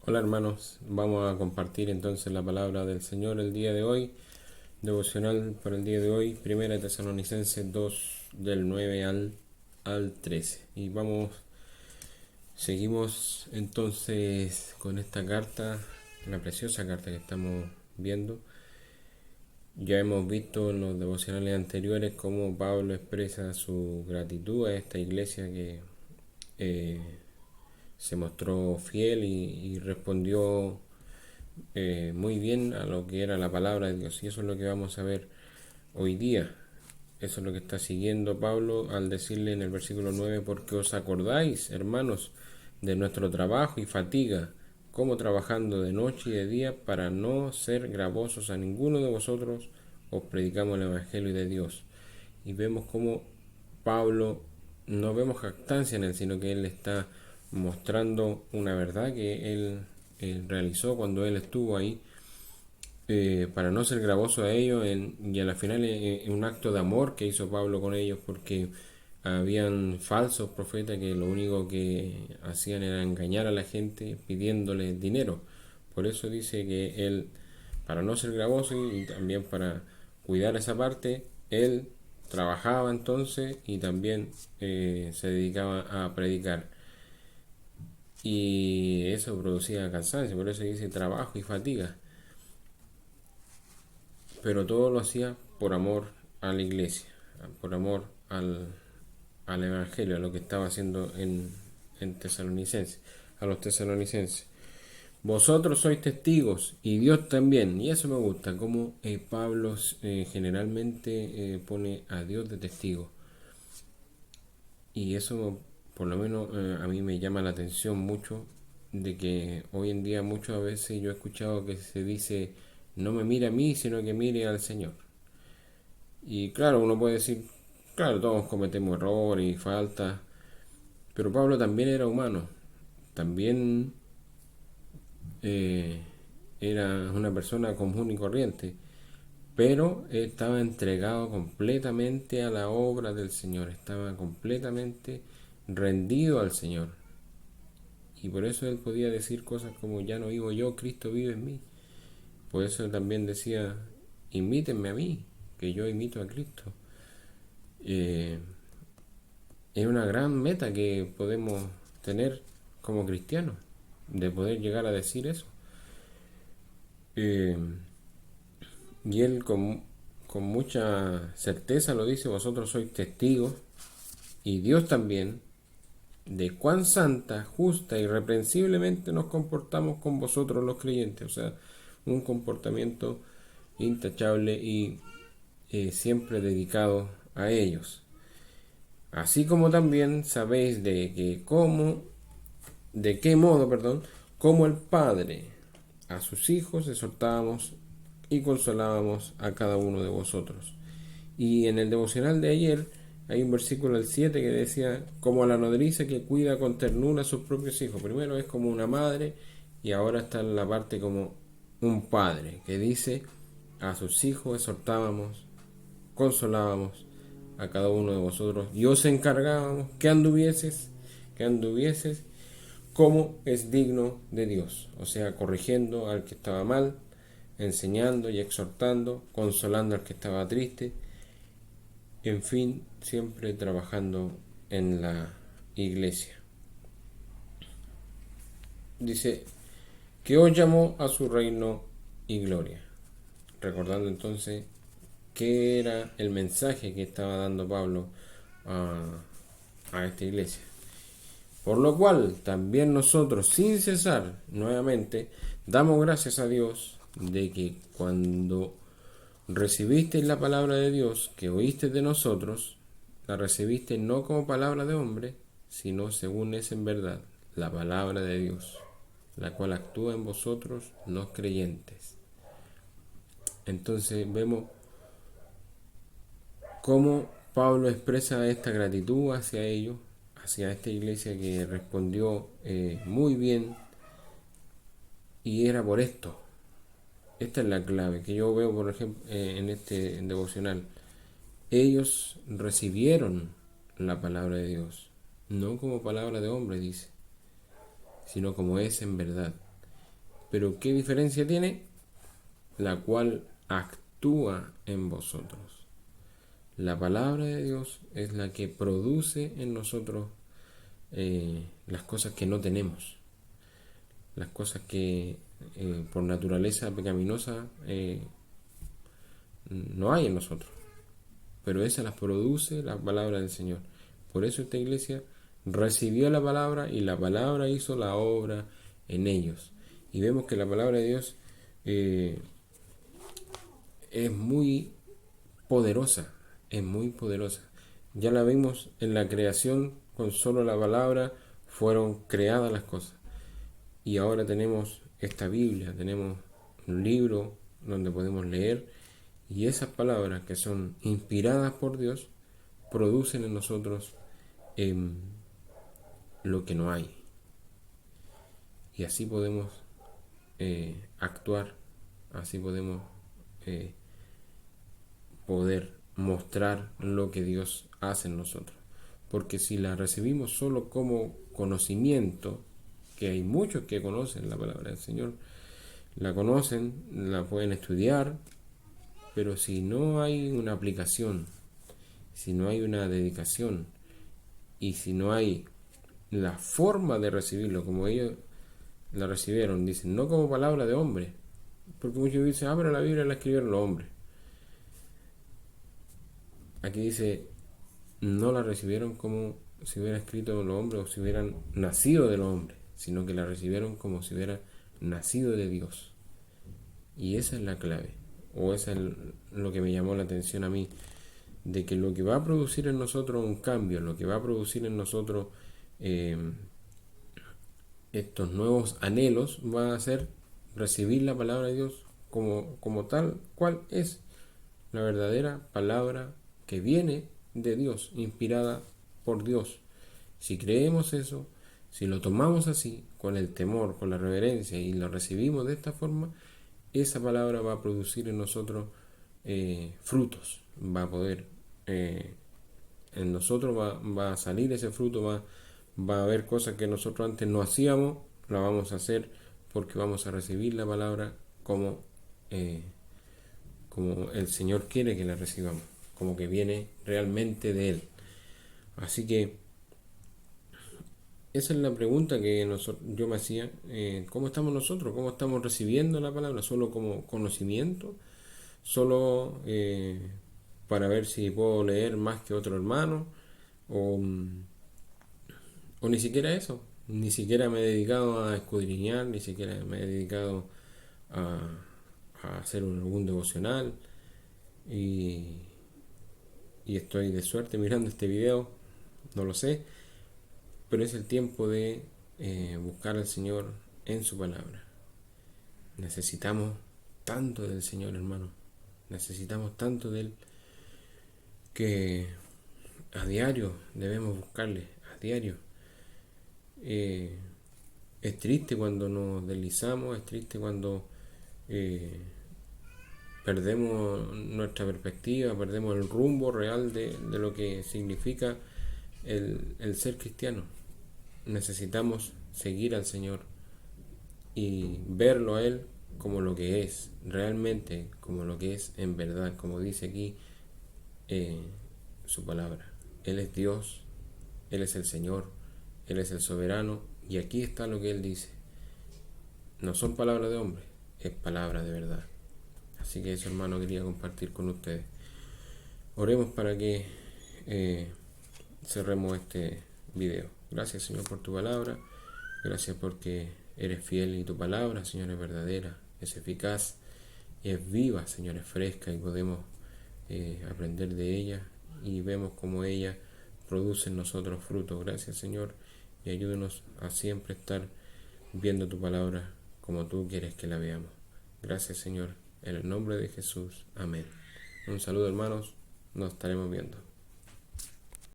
Hola hermanos, vamos a compartir entonces la palabra del Señor el día de hoy, devocional para el día de hoy, Primera Tesalonicenses 2 del 9 al 13. Y seguimos entonces con esta carta, la preciosa carta que estamos viendo. Ya hemos visto en los devocionales anteriores cómo Pablo expresa su gratitud a esta iglesia que eh, se mostró fiel y respondió muy bien a lo que era la palabra de Dios. Y eso es lo que vamos a ver hoy día. Eso es lo que está siguiendo Pablo al decirle en el versículo 9: porque os acordáis, hermanos, de nuestro trabajo y fatiga, como trabajando de noche y de día para no ser gravosos a ninguno de vosotros, os predicamos el Evangelio de Dios. Y vemos cómo Pablo, no vemos jactancia en él, sino que él está mostrando una verdad que él realizó cuando él estuvo ahí, para no ser gravoso a ellos, y a la final es un acto de amor que hizo Pablo con ellos, porque habían falsos profetas que lo único que hacían era engañar a la gente pidiéndole dinero. Por eso dice que él, para no ser gravoso y también para cuidar esa parte, él trabajaba entonces y también se dedicaba a predicar. Y eso producía cansancio, por eso dice trabajo y fatiga. Pero todo lo hacía por amor a la iglesia, por amor al evangelio, a lo que estaba haciendo en Tesalonicenses, a los tesalonicenses. Vosotros sois testigos y Dios también, y eso me gusta, como Pablo generalmente pone a Dios de testigo, y eso por lo menos a mí me llama la atención mucho, de que hoy en día muchas veces yo he escuchado que se dice: no me mire a mí, sino que mire al Señor. Y claro, uno puede decir, claro, todos cometemos errores y faltas, pero Pablo también era humano, también eh, era una persona común y corriente, pero estaba entregado completamente a la obra del Señor, estaba completamente rendido al Señor. Y por eso él podía decir cosas como: ya no vivo yo, Cristo vive en mí. Por eso él también decía: imítenme a mí, que yo imito a Cristo. Eh, es una gran meta que podemos tener como cristianos, de poder llegar a decir eso. Eh, y él con mucha certeza lo dice: vosotros sois testigos, y Dios también, de cuán santa, justa y reprensiblemente nos comportamos con vosotros los creyentes. O sea, un comportamiento intachable y siempre dedicado a ellos. Así como también sabéis de qué modo, perdón, como el Padre a sus hijos exhortábamos y consolábamos a cada uno de vosotros. Y en el devocional de ayer hay un versículo al 7 que decía: como a la nodriza que cuida con ternura a sus propios hijos. Primero es como una madre, y ahora está en la parte como un padre, que dice: a sus hijos exhortábamos, consolábamos a cada uno de vosotros, y os encargábamos que anduvieses como es digno de Dios, o sea, corrigiendo al que estaba mal, enseñando y exhortando, consolando al que estaba triste, en fin, siempre trabajando en la iglesia. Dice que os llamó a su reino y gloria, recordando entonces qué era el mensaje que estaba dando Pablo a esta iglesia. Por lo cual también nosotros, sin cesar, nuevamente, damos gracias a Dios de que cuando recibisteis la palabra de Dios que oíste de nosotros, la recibiste no como palabra de hombre, sino según es en verdad la palabra de Dios, la cual actúa en vosotros los creyentes. Entonces vemos cómo Pablo expresa esta gratitud hacia ellos, hacia esta iglesia que respondió muy bien. Y era por esto. Esta es la clave que yo veo, por ejemplo, en este devocional. Ellos recibieron la palabra de Dios, no como palabra de hombre, dice, sino como es en verdad. Pero ¿qué diferencia tiene? La cual actúa en vosotros. La palabra de Dios es la que produce en nosotros las cosas que no tenemos, las cosas que por naturaleza pecaminosa no hay en nosotros, pero esas las produce la palabra del Señor. Por eso esta iglesia recibió la palabra y la palabra hizo la obra en ellos. Y vemos que la palabra de Dios eh, es muy poderosa, es muy poderosa. Ya la vimos en la creación, con solo la palabra fueron creadas las cosas. Y ahora tenemos esta Biblia, tenemos un libro donde podemos leer, y esas palabras que son inspiradas por Dios producen en nosotros lo que no hay. Y así podemos actuar, así podemos eh, poder mostrar lo que Dios hace en nosotros. Porque si la recibimos solo como conocimiento, que hay muchos que conocen la palabra del Señor, la conocen, la pueden estudiar, pero si no hay una aplicación, si no hay una dedicación y si no hay la forma de recibirlo como ellos la recibieron, dicen, no como palabra de hombre, porque muchos dicen, pero la Biblia la escribieron los hombres. Aquí dice, no la recibieron como si hubiera escrito los hombres o si hubieran nacido de los hombres, sino que la recibieron como si hubiera nacido de Dios. Y esa es la clave, o esa es lo que me llamó la atención a mí, de que lo que va a producir en nosotros un cambio, lo que va a producir en nosotros eh, estos nuevos anhelos, va a ser recibir la palabra de Dios como tal cual es la verdadera palabra que viene de Dios, inspirada por Dios. Si creemos eso, si lo tomamos así, con el temor, con la reverencia y lo recibimos de esta forma, esa palabra va a producir en nosotros frutos, va a poder, en nosotros va a salir ese fruto, va a haber cosas que nosotros antes no hacíamos, la vamos a hacer porque vamos a recibir la palabra eh, como el Señor quiere que la recibamos, como que viene realmente de Él. Así que esa es la pregunta que yo me hacía. ¿Cómo estamos nosotros? ¿Cómo estamos recibiendo la palabra? ¿Solo como conocimiento? ¿Solo para ver si puedo leer más que otro hermano? ¿O, o ni siquiera eso? Ni siquiera me he dedicado a escudriñar, ni siquiera me he dedicado a, a hacer algún devocional. Y, y estoy de suerte mirando este video, no lo sé, pero es el tiempo de buscar al Señor en su palabra. Necesitamos tanto del Señor, hermano. Necesitamos tanto de Él que a diario debemos buscarle, a diario. Eh, es triste cuando nos deslizamos, es triste cuando eh, perdemos nuestra perspectiva, perdemos el rumbo real de lo que significa el ser cristiano. Necesitamos seguir al Señor y verlo a Él como lo que es, realmente como lo que es en verdad, como dice aquí su palabra. Él es Dios, Él es el Señor, Él es el soberano, y aquí está lo que Él dice. No son palabras de hombre, es palabra de verdad. Así que eso, hermano, quería compartir con ustedes. Oremos para que cerremos este video. Gracias, Señor, por tu palabra. Gracias porque eres fiel y tu palabra, Señor, es verdadera, es eficaz, es viva, Señor, es fresca, y podemos aprender de ella y vemos como ella produce en nosotros frutos. Gracias, Señor, y ayúdenos a siempre estar viendo tu palabra como tú quieres que la veamos. Gracias, Señor, en el nombre de Jesús. Amén. Un saludo, hermanos. Nos estaremos viendo.